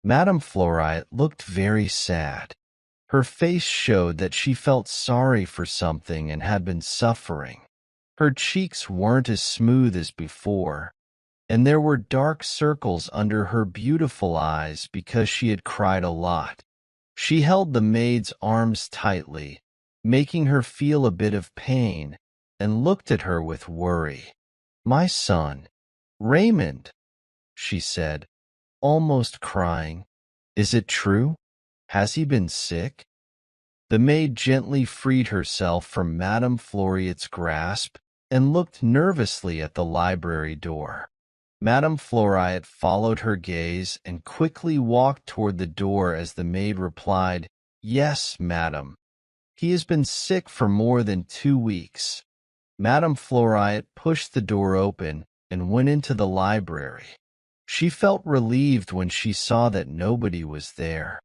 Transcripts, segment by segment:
Madame Floride looked very sad. Her face showed that she felt sorry for something and had been suffering. Her cheeks weren't as smooth as before, and there were dark circles under her beautiful eyes because she had cried a lot. She held the maid's arms tightly, making her feel a bit of pain, and looked at her with worry. "My son, Raymond," she said, almost crying. "Is it true? Has he been sick?" The maid gently freed herself from Madame Floriot's grasp and looked nervously at the library door. Madame Floriot followed her gaze and quickly walked toward the door as the maid replied, "Yes, madam. He has been sick for more than 2 weeks." Madame Floriot pushed the door open and went into the library. She felt relieved when she saw that nobody was there.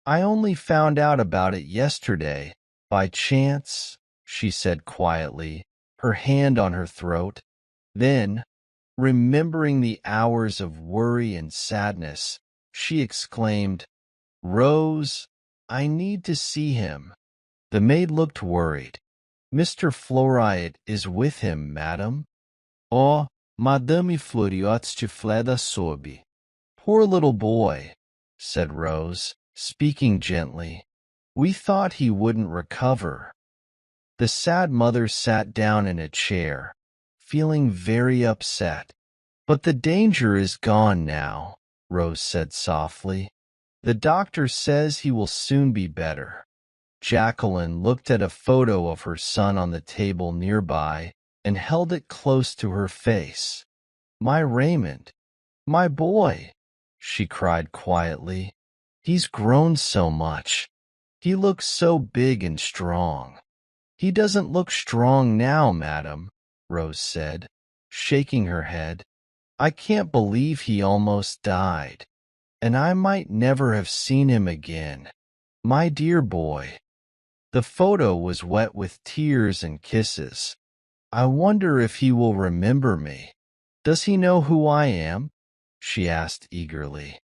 "I only found out about it yesterday, by chance," she said quietly, her hand on her throat. Then, remembering the hours of worry and sadness, she exclaimed, "Rose, I need to see him." The maid looked worried. "Mr. Floriot is with him, madam." "Oh, Madame Floriot stifleda sob." "Poor little boy," said Rose, speaking gently. "We thought he wouldn't recover." The sad mother sat down in a chair, feeling very upset. "But the danger is gone now," Rose said softly. "The doctor says he will soon be better." Jacqueline looked at a photo of her son on the table nearby and held it close to her face. "My Raymond, my boy," she cried quietly. "He's grown so much. He looks so big and strong." "He doesn't look strong now, madam," Rose said, shaking her head. "I can't believe he almost died, and I might never have seen him again. My dear boy." The photo was wet with tears and kisses. "I wonder if he will remember me. Does he know who I am?" she asked eagerly.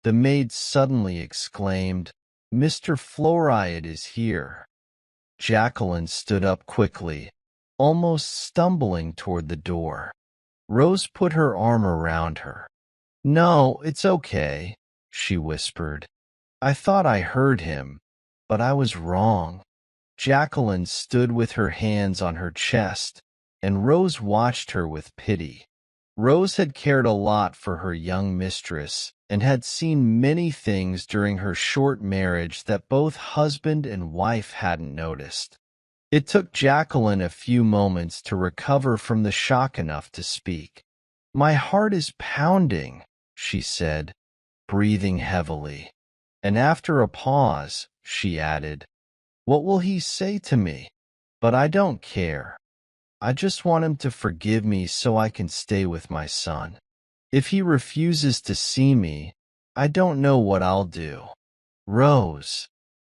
The maid suddenly exclaimed, "Mr. Floriot is here." Jacqueline stood up quickly, almost stumbling toward the door. Rose put her arm around her. "No, it's okay," she whispered. "I thought I heard him, but I was wrong." Jacqueline stood with her hands on her chest, and Rose watched her with pity. Rose had cared a lot for her young mistress and had seen many things during her short marriage that both husband and wife hadn't noticed. It took Jacqueline a few moments to recover from the shock enough to speak. "My heart is pounding," she said, breathing heavily. And after a pause, she added, "What will he say to me? But I don't care. I just want him to forgive me so I can stay with my son. If he refuses to see me, I don't know what I'll do." "Rose,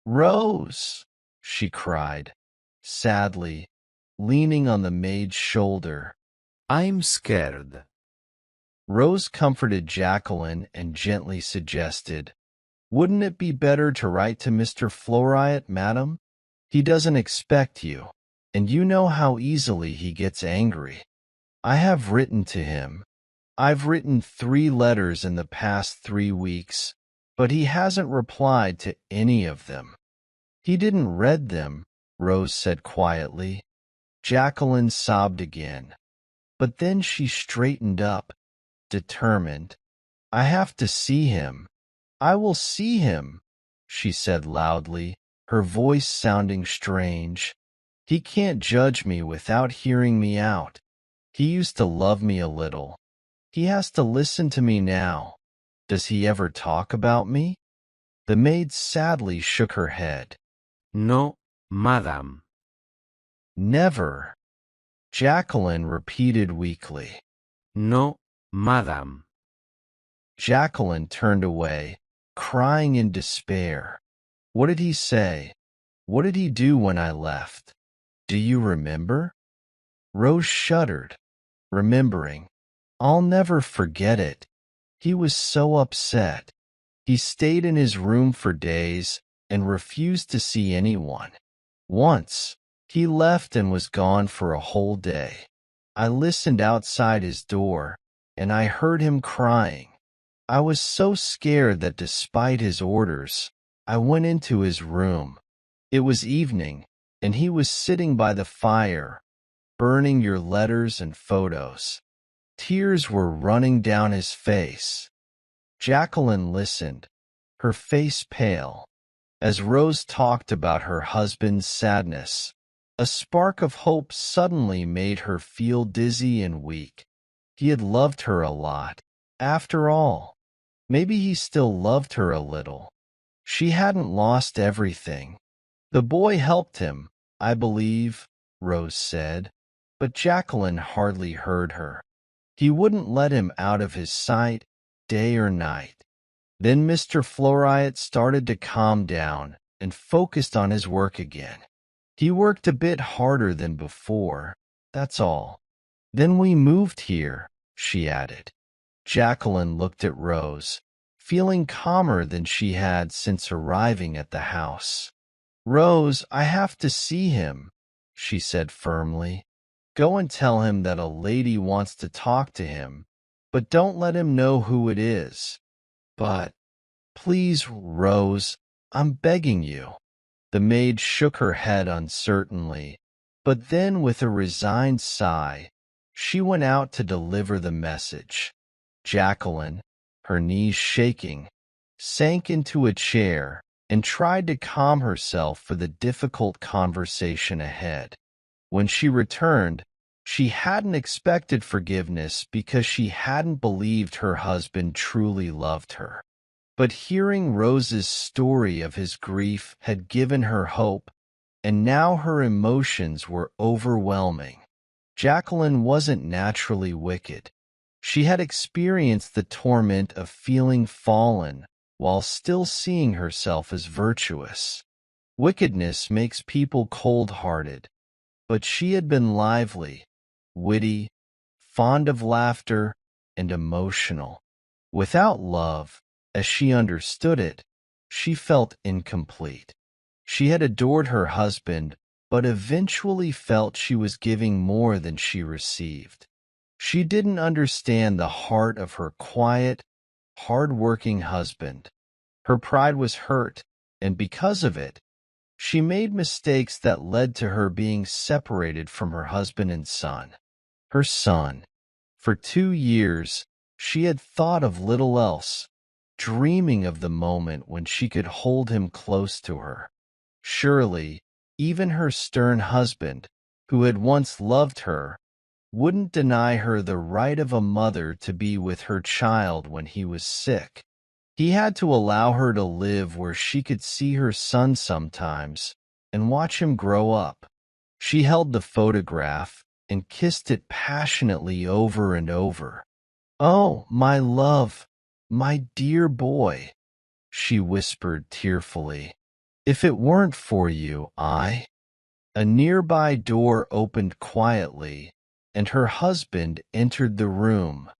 Rose," she cried, sadly, leaning on the maid's shoulder. "I'm scared." Rose comforted Jacqueline and gently suggested, "Wouldn't it be better to write to Mr. Floriot, madam? He doesn't expect you, and you know how easily he gets angry. I have written to him. I've written 3 letters in the past 3 weeks, but he hasn't replied to any of them." "He didn't read them," Rose said quietly. Jacqueline sobbed again, but then she straightened up, determined. "I have to see him. I will see him," she said loudly, her voice sounding strange. "He can't judge me without hearing me out. He used to love me a little. He has to listen to me now. Does he ever talk about me?" The maid sadly shook her head. "No, madam." "Never," Jacqueline repeated weakly. "No, madam." Jacqueline turned away, crying in despair. "What did he say? What did he do when I left? Do you remember?" Rose shuddered, remembering. "I'll never forget it. He was so upset. He stayed in his room for days and refused to see anyone. Once, he left and was gone for a whole day. I listened outside his door, and I heard him crying. I was so scared that despite his orders, I went into his room. It was evening, and he was sitting by the fire, burning your letters and photos. Tears were running down his face. Jacqueline listened, her face pale. As Rose talked about her husband's sadness, a spark of hope suddenly made her feel dizzy and weak. He had loved her a lot. After all, maybe he still loved her a little. She hadn't lost everything. The boy helped him, I believe, Rose said, but Jacqueline hardly heard her. He wouldn't let him out of his sight, day or night. Then Mr. Floriat started to calm down and focused on his work again. He worked a bit harder than before, that's all. Then we moved here, she added. Jacqueline looked at Rose, feeling calmer than she had since arriving at the house. Rose, I have to see him, she said firmly. Go and tell him that a lady wants to talk to him, but don't let him know who it is. But, please, Rose, I'm begging you. The maid shook her head uncertainly, but then with a resigned sigh, she went out to deliver the message. Jacqueline, her knees shaking, sank into a chair and tried to calm herself for the difficult conversation ahead. When she returned, she hadn't expected forgiveness because she hadn't believed her husband truly loved her. But hearing Rose's story of his grief had given her hope, and now her emotions were overwhelming. Jacqueline wasn't naturally wicked. She had experienced the torment of feeling fallen while still seeing herself as virtuous. Wickedness makes people cold-hearted, but she had been lively, witty, fond of laughter, and emotional. Without love, as she understood it, she felt incomplete. She had adored her husband, but eventually felt she was giving more than she received. She didn't understand the heart of her quiet, hard-working husband. Her pride was hurt, and because of it, she made mistakes that led to her being separated from her husband and son. Her son. For 2 years, she had thought of little else, dreaming of the moment when she could hold him close to her. Surely, even her stern husband, who had once loved her, wouldn't deny her the right of a mother to be with her child when he was sick. He had to allow her to live where she could see her son sometimes and watch him grow up. She held the photograph and kissed it passionately over and over. "Oh, my love, my dear boy," she whispered tearfully. "If it weren't for you, I—" A nearby door opened quietly, and her husband entered the room.